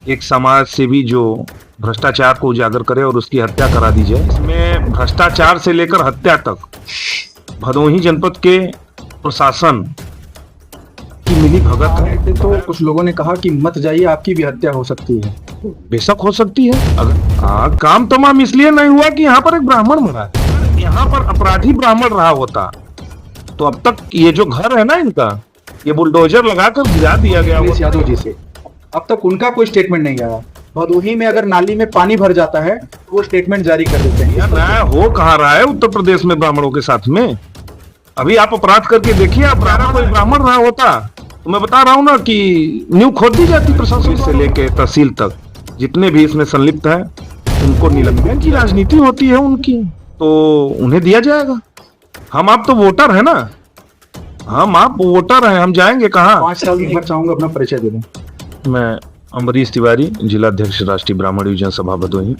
एक समाज सेवी जो भ्रष्टाचार को उजागर करे और उसकी हत्या करा दी जाए। इसमें भ्रष्टाचार से लेकर हत्या तक भदोही जनपद के प्रशासन की मिली भगत है। तो कुछ लोगों ने कहा कि मत जाइए, आपकी भी हत्या हो सकती है। बेशक हो सकती है। अगर काम तमाम इसलिए नहीं हुआ कि यहाँ पर एक ब्राह्मण मरा है। यहाँ पर अपराधी ब्राह्मण रहा होता तो अब तक ये जो घर है ना इनका, ये बुलडोजर लगाकर गिरा दिया गया अखिलेश यादव जी से अब तक उनका कोई स्टेटमेंट नहीं आया। भदोही में अगर नाली में पानी भर जाता है तो वो स्टेटमेंट जारी कर देते हैं। न्याय हो कहाँ रहा है उत्तर प्रदेश में ब्राह्मणों के साथ में? अभी आप अपराध करके देखिए, आप कोई ब्राह्मण रहा होता तो मैं बता रहा हूँ ना कि नींव खोद दी जाती प्रशासन से लेके तहसील तक। जितने भी इसमें संलिप्त है उनको निलंबन की राजनीति होती है उनकी, तो उन्हें दिया जाएगा। हम आप तो वोटर है ना, हम आप वोटर हैं, हम जाएंगे कहाँ? 5 साल में चाहूंगा अपना परिचय दे दें। मैं अमरीश तिवारी, जिलाध्यक्ष राष्ट्रीय ब्राह्मण युवजन सभा भदोही।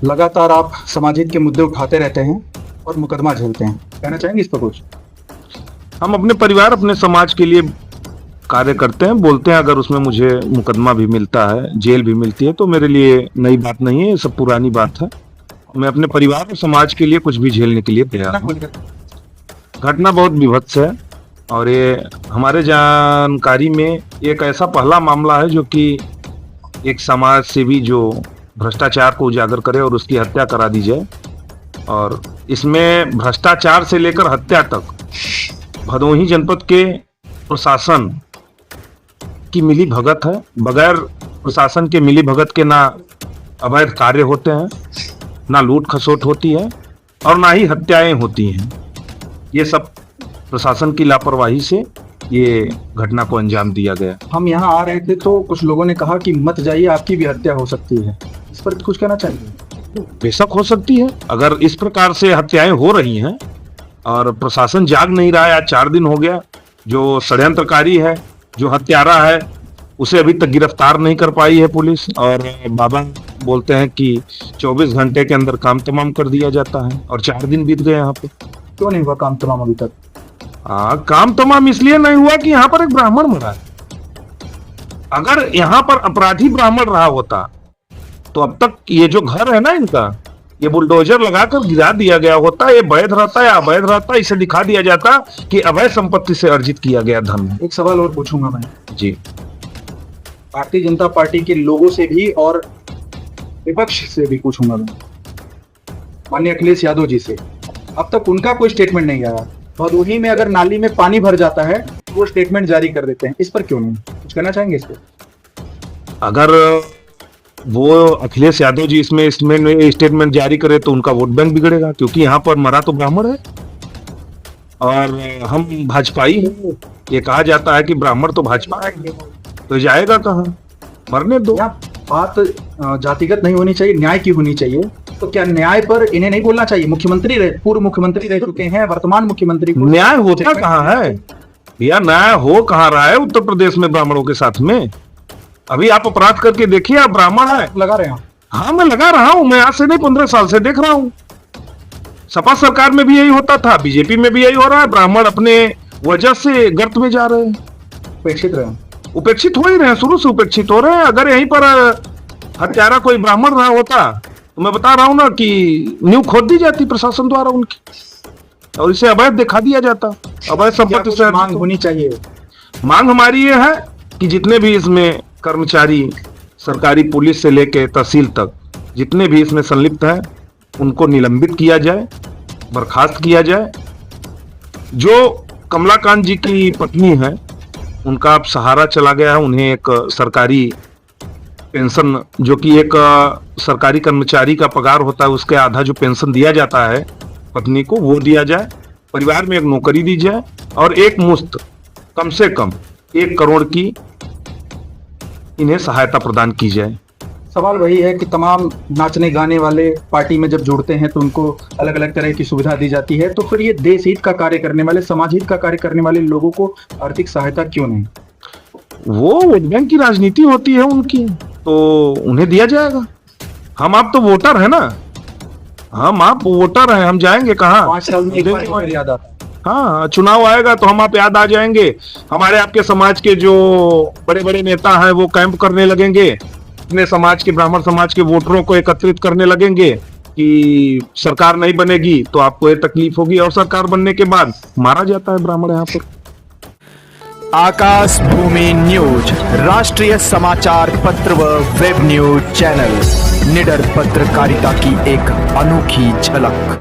लगातार आप समाज हित के मुद्दे उठाते रहते हैं और मुकदमा झेलते हैं, कहना चाहेंगे इस पर कुछ? हम अपने परिवार अपने समाज के लिए कार्य करते हैं, बोलते हैं। अगर उसमें मुझे मुकदमा भी मिलता है, जेल भी मिलती है, तो मेरे लिए नई बात नहीं है, ये सब पुरानी बात है। मैं अपने परिवार और समाज के लिए कुछ भी झेलने के लिए तैयार हूं। घटना बहुत विभत्स है और ये हमारे जानकारी में एक ऐसा पहला मामला है जो कि एक समाज सेवी जो भ्रष्टाचार को उजागर करे और उसकी हत्या करा दी जाए। और इसमें भ्रष्टाचार से लेकर हत्या तक भदोही जनपद के प्रशासन की मिली भगत है। बगैर प्रशासन के मिली भगत के ना अवैध कार्य होते हैं, ना लूट खसोट होती है और ना ही हत्याएं होती हैं। ये सब प्रशासन की लापरवाही से ये घटना को अंजाम दिया गया। हम यहाँ आ रहे थे तो कुछ लोगों ने कहा कि मत जाइए, आपकी भी हत्या हो सकती है। इस पर कुछ कहना चाहिए? बेशक हो सकती है। अगर इस प्रकार से हत्याएं हो रही हैं और प्रशासन जाग नहीं रहा है, आज 4 दिन हो गया, जो षड्यंत्रकारी है, जो हत्यारा है, उसे अभी तक गिरफ्तार नहीं कर पाई है पुलिस। और बाबा बोलते हैं कि 24 घंटे के अंदर काम तमाम कर दिया जाता है और 4 दिन बीत गए यहाँ पे। क्यों नहीं हुआ काम तमाम अभी तक? काम तमाम इसलिए नहीं हुआ कि यहाँ पर एक ब्राह्मण मरा है। अगर यहाँ पर अपराधी ब्राह्मण रहा होता तो अब तक ये जो घर है ना इनका, ये बुलडोजर लगाकर गिरा दिया गया होता। ये वैध रहता या अवैध रहता, इसे दिखा दिया जाता कि अवैध संपत्ति से अर्जित किया गया धन है। एक सवाल और पूछूंगा मैं जी। भारतीय जनता पार्टी के लोगों से भी और विपक्ष से भी पूछूंगा मैं, माननीय अखिलेश यादव जी से अब तक उनका कोई स्टेटमेंट नहीं आया। भदोही में अगर नाली में पानी भर जाता है तो वो स्टेटमेंट जारी कर देते हैं। इस पर क्यों नहीं कुछ कहना चाहेंगे इस पर? अगर वो अखिलेश यादव जी इसमें स्टेटमेंट जारी करे तो उनका वोट बैंक बिगड़ेगा, क्योंकि यहाँ पर मरा तो ब्राह्मण है और हम भाजपाई हैं। ये कहा जाता है कि ब्राह्मण तो भाजपा है, तो जाएगा कहाँ? मरने दो। बात जातिगत नहीं होनी चाहिए, न्याय की होनी चाहिए। तो क्या न्याय पर इन्हें नहीं बोलना चाहिए? मुख्यमंत्री रहे, पूर्व मुख्यमंत्री रह चुके हैं, वर्तमान मुख्यमंत्री को न्याय होता कहाँ है भैया? न्याय हो कहाँ रहा है उत्तर प्रदेश में ब्राह्मणों के साथ में? अभी आप अपराध करके देखिए, आप ब्राह्मण है लगा रहे हैं। हाँ, मैं लगा रहा हूँ। मैं आज से नहीं 15 साल से देख रहा हूँ। सपा सरकार में भी यही होता था, बीजेपी में भी यही हो रहा है। ब्राह्मण अपने वजह से गर्त में जा रहे हैं। उपेक्षित रहे, उपेक्षित हो ही रहे हैं, शुरू से उपेक्षित हो रहे हैं। अगर यहीं पर हत्यारा कोई ब्राह्मण रहा होता तो मैं बता रहा हूँ ना कि नींव खोद दी जाती प्रशासन द्वारा उनकी और इसे अवैध दिखा दिया जाता। अवैध संपत्ति से मांग होनी चाहिए। मांग हमारी ये है कि जितने भी इसमें कर्मचारी, सरकारी पुलिस से लेके तहसील तक जितने भी इसमें संलिप्त हैं उनको निलंबित किया जाए, बर्खास्त किया जाए। जो कमलाकांत जी की पत्नी है, उनका अब सहारा चला गया है। उन्हें एक सरकारी पेंशन, जो कि एक सरकारी कर्मचारी का पगार होता है, उसके आधा जो पेंशन दिया जाता है पत्नी को, वो दिया जाए। परिवार में एक नौकरी दी जाए और एक मुश्त कम से कम 1 करोड़ की इन्हें सहायता प्रदान की जाए। सवाल वही है कि तमाम नाचने गाने वाले पार्टी में जब जुड़ते हैं तो उनको अलग अलग तरह की सुविधा दी जाती है, तो फिर ये देश हित का कार्य करने वाले, समाज हित का कार्य करने वाले लोगों को आर्थिक सहायता क्यों नहीं? वो वोट बैंक की राजनीति होती है उनकी, तो उन्हें दिया जाएगा। हम आप तो वोटर है ना, हम आप वोटर हैं, हम जाएंगे कहाँ? 5 साल में एक बार याद आता है। हाँ, चुनाव आएगा तो हम आप याद आ जाएंगे। हमारे आपके समाज के जो बड़े बड़े नेता हैं वो कैंप करने लगेंगे, अपने समाज के ब्राह्मण समाज के वोटरों को एकत्रित करने लगेंगे कि सरकार नहीं बनेगी तो आपको ये तकलीफ होगी, और सरकार बनने के बाद मारा जाता है ब्राह्मण यहाँ पर। आकाश भूमि न्यूज, राष्ट्रीय समाचार पत्र व वेब न्यूज चैनल, निडर पत्रकारिता की एक अनोखी झलक।